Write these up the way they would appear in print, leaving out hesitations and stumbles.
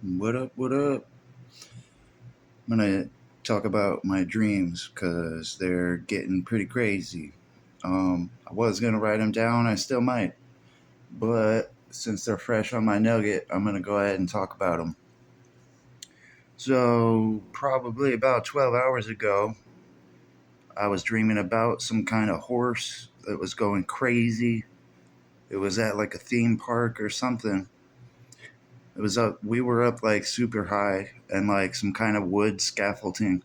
What up? What up? I'm gonna talk about my dreams because they're getting pretty crazy. I was gonna write them down, I still might, but since they're fresh on my nugget, I'm gonna go ahead and talk about them. So, probably about 12 hours ago, I was dreaming about some kind of horse that was going crazy. It was at like a theme park or something. It was up, we were up like super high and like some kind of wood scaffolding.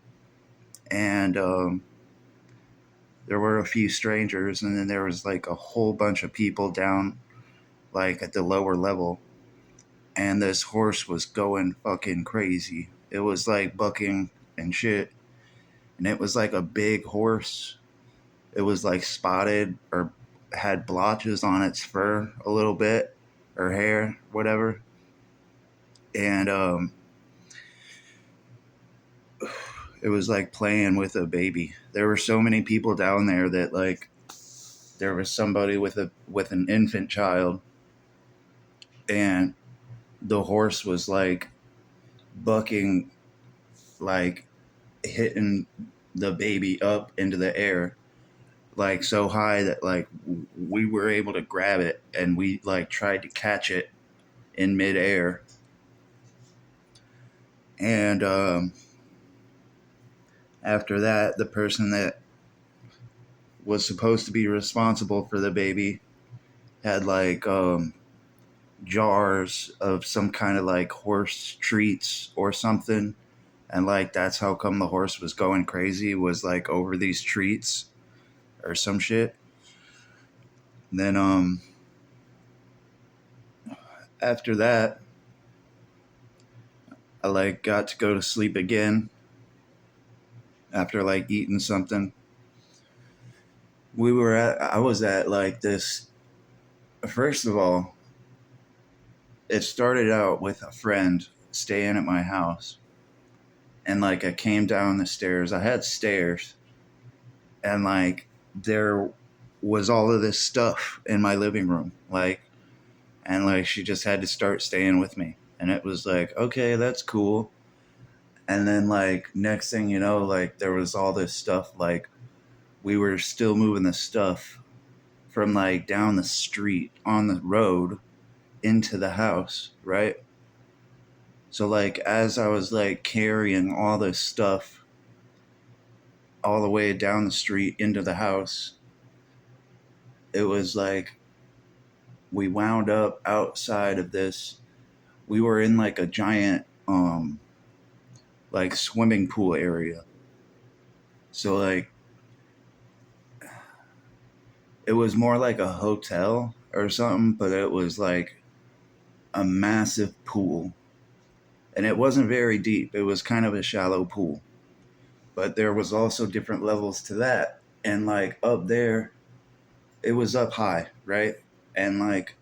And there were a few strangers, and then there was like a whole bunch of people down like at the lower level, and this horse was going fucking crazy. It was like bucking and shit, and it was like a big horse. It was like spotted or had blotches on its fur a little bit or hair, whatever. And it was like playing with a baby. There were so many people down there that like there was somebody with an infant child, and the horse was like bucking, like hitting the baby up into the air, like so high that like we were able to grab it, and we like tried to catch it in midair. And after that, the person that was supposed to be responsible for the baby had like jars of some kind of like horse treats or something, and like that's how come the horse was going crazy, was like over these treats or some shit. And then after that, I like got to go to sleep again after like eating something. I was at like this. First of all, it started out with a friend staying at my house, and like I came down the stairs. I had stairs, and like there was all of this stuff in my living room, like, and like she just had to start staying with me, and it was like, okay, that's cool. And then like next thing you know, like there was all this stuff, like we were still moving the stuff from like down the street on the road into the house, right? So like as I was like carrying all this stuff all the way down the street into the house, it was like we wound up outside of this. We were in like a giant like swimming pool area. So like it was more like a hotel or something, but it was like a massive pool. And it wasn't very deep. It was kind of a shallow pool. But there was also different levels to that. And like up there, it was up high, right? And like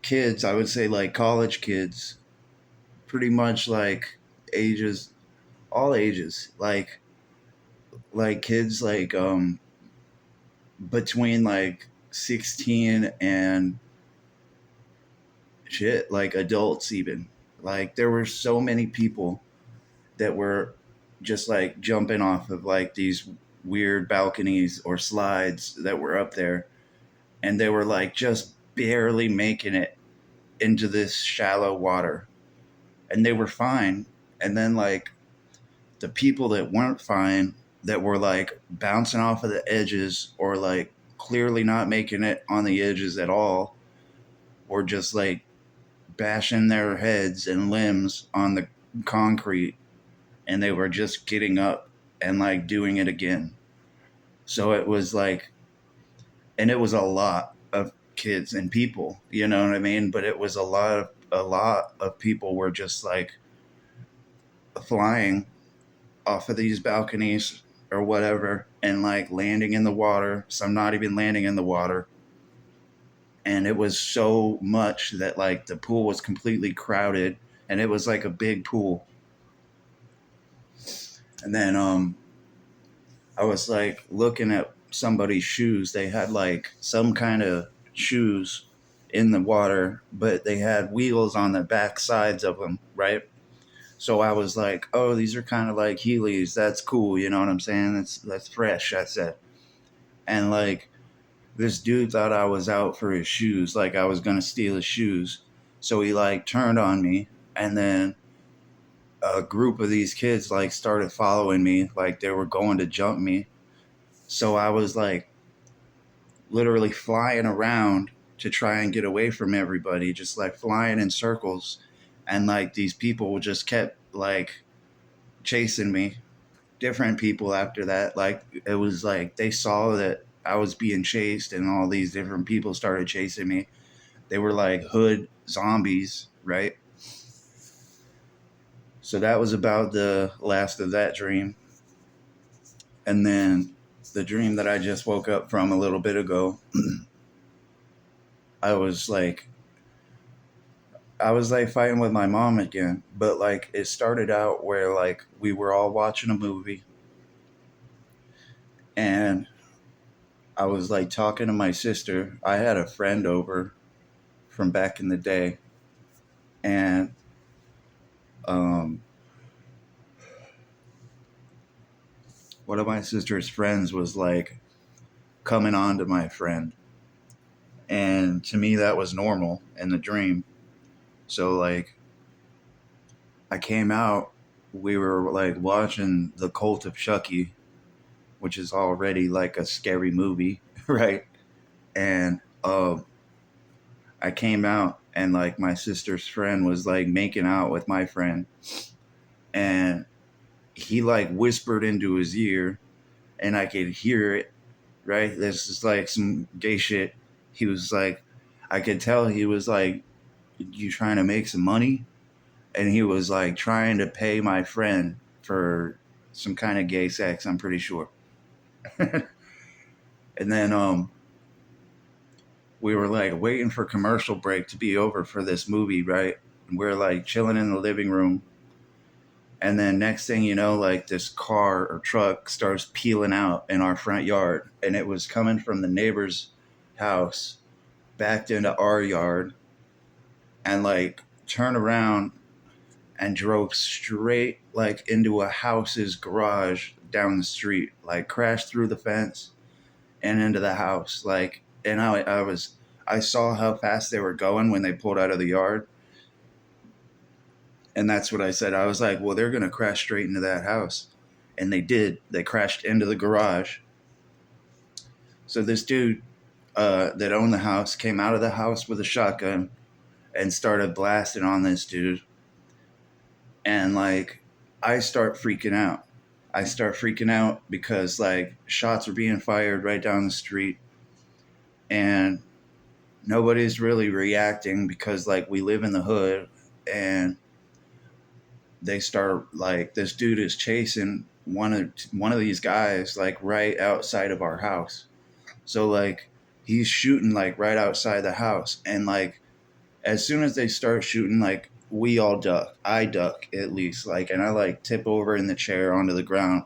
kids, I would say like college kids, pretty much like ages, all ages, like kids like between like 16 and shit, like adults even. Like there were so many people that were just like jumping off of like these weird balconies or slides that were up there, and they were like just barely making it into this shallow water, and they were fine. And then like the people that weren't fine, that were like bouncing off of the edges or like clearly not making it on the edges at all, or just like bashing their heads and limbs on the concrete, and they were just getting up and like doing it again. So it was like, and it was a lot of kids and people, you know what I mean? But it was a lot of people were just like flying off of these balconies or whatever, and like landing in the water, some not even landing in the water. And it was so much that like the pool was completely crowded, and it was like a big pool. And then I was like looking at somebody's shoes. They had like some kind of shoes in the water, but they had wheels on the back sides of them, right? So I was like, oh, these are kind of like Heelys. That's cool. You know what I'm saying? That's fresh. I said. And like this dude thought I was out for his shoes, like I was gonna steal his shoes. So he like turned on me, and then a group of these kids like started following me, like they were going to jump me. So I was like literally flying around to try and get away from everybody, just like flying in circles. And like these people just kept like chasing me. Different people after that. Like it was like they saw that I was being chased and all these different people started chasing me. They were like hood zombies, right? So that was about the last of that dream. And then the dream that I just woke up from a little bit ago, I was like fighting with my mom again, but like it started out where like we were all watching a movie and I was like talking to my sister. I had a friend over from back in the day, and um, one of my sister's friends was like coming on to my friend, and to me that was normal in the dream. So like I came out, we were like watching The Cult of Chucky, which is already like a scary movie, right? And I came out and like my sister's friend was like making out with my friend, and he like whispered into his ear and I could hear it, right? This is like some gay shit. He was like, I could tell he was like, you trying to make some money? And he was like trying to pay my friend for some kind of gay sex, I'm pretty sure. And then we were like waiting for commercial break to be over for this movie, right? And we're like chilling in the living room. And then next thing you know, like this car or truck starts peeling out in our front yard. And it was coming from the neighbor's house, backed into our yard, and like turned around and drove straight like into a house's garage down the street, like crashed through the fence and into the house. Like, and I saw how fast they were going when they pulled out of the yard. And that's what I said. I was like, well, they're going to crash straight into that house. And they did. They crashed into the garage. So this dude that owned the house came out of the house with a shotgun and started blasting on this dude. And like, I start freaking out. I start freaking out because like shots were being fired right down the street. And nobody's really reacting because like we live in the hood, and they start like this dude is chasing one of these guys like right outside of our house. So like he's shooting like right outside the house, and like as soon as they start shooting, like we all duck. I duck at least, like, and I like tip over in the chair onto the ground.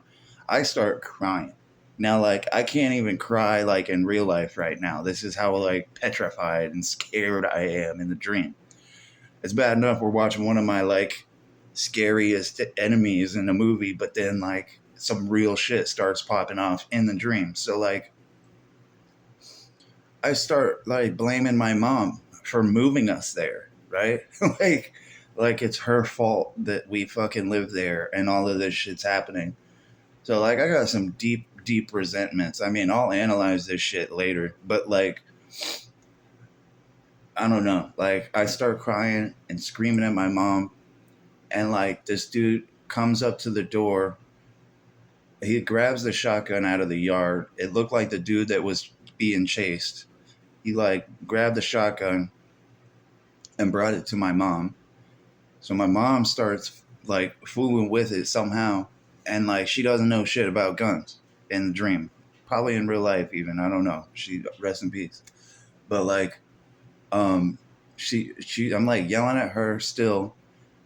I start crying. Now like I can't even cry like in real life right now. This is how like petrified and scared I am in the dream. It's bad enough we're watching one of my like scariest enemies in the movie, but then like some real shit starts popping off in the dream. So like I start like blaming my mom for moving us there, right? like like it's her fault that we fucking live there and all of this shit's happening. So like I got some deep resentments. I mean, I'll analyze this shit later, but like I don't know. Like I start crying and screaming at my mom, and like this dude comes up to the door. He grabs the shotgun out of the yard. It looked like the dude that was being chased. He like grabbed the shotgun and brought it to my mom. So my mom starts like fooling with it somehow, and like she doesn't know shit about guns in the dream, probably in real life even. I don't know. She rest in peace. But like, um, I'm like yelling at her still,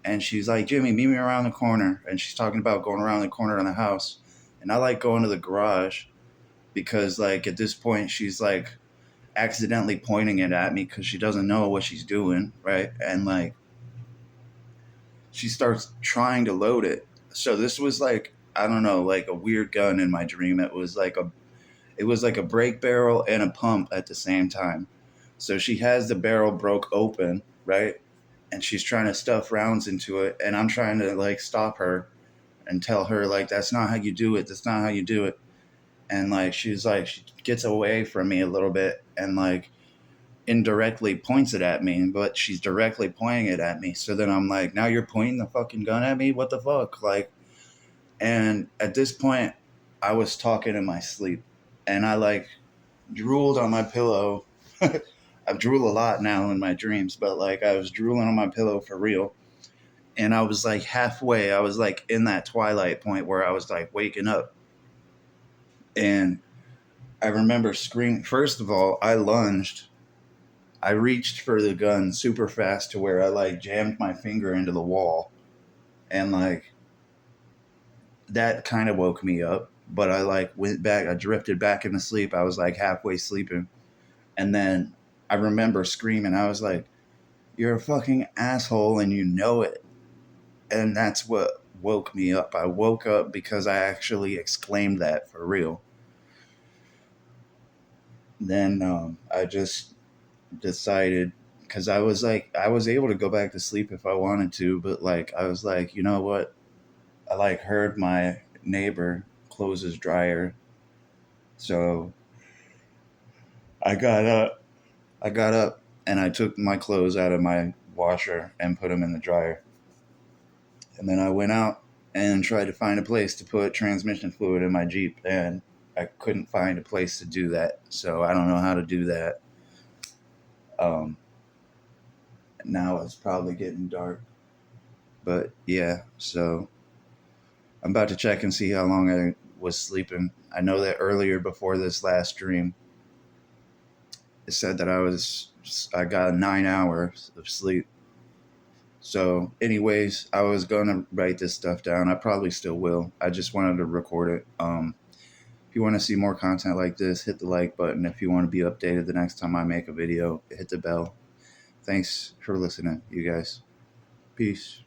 and she's like, Jimmy, meet me around the corner. And she's talking about going around the corner on the house. And I like going to the garage because, like, at this point, she's like accidentally pointing it at me because she doesn't know what she's doing, right? And like she starts trying to load it. So this was like, I don't know, like a weird gun in my dream. It was like a brake barrel and a pump at the same time. So she has the barrel broke open, right? And she's trying to stuff rounds into it, and I'm trying to like stop her and tell her like that's not how you do it. That's not how you do it. And like she's like she gets away from me a little bit and like indirectly points it at me, but she's directly pointing it at me. So then I'm like, now you're pointing the fucking gun at me? What the fuck? Like, and at this point, I was talking in my sleep, and I like drooled on my pillow. I drool a lot now in my dreams, but like I was drooling on my pillow for real. And I was like halfway, I was like in that twilight point where I was like waking up. And I remember screaming. First of all, I lunged. I reached for the gun super fast to where I like jammed my finger into the wall. And like that kind of woke me up. But I like went back, I drifted back into sleep. I was like halfway sleeping. And then I remember screaming. I was like, "You're a fucking asshole and you know it." And that's what woke me up. I woke up because I actually exclaimed that for real. Then I just decided, because I was like, I was able to go back to sleep if I wanted to, but like, I was like, you know what? I like heard my neighbor close his dryer. So I got up. I got up and I took my clothes out of my washer and put them in the dryer. And then I went out and tried to find a place to put transmission fluid in my Jeep, and I couldn't find a place to do that. So I don't know how to do that. Um, Now it's probably getting dark. But yeah, so I'm about to check and see how long I was sleeping. I know that earlier before this last dream, it said that I got 9 hours of sleep. So, anyways, I was gonna write this stuff down. I probably still will. I just wanted to record it. If you want to see more content like this, hit the like button. If you want to be updated the next time I make a video, hit the bell. Thanks for listening, you guys. Peace.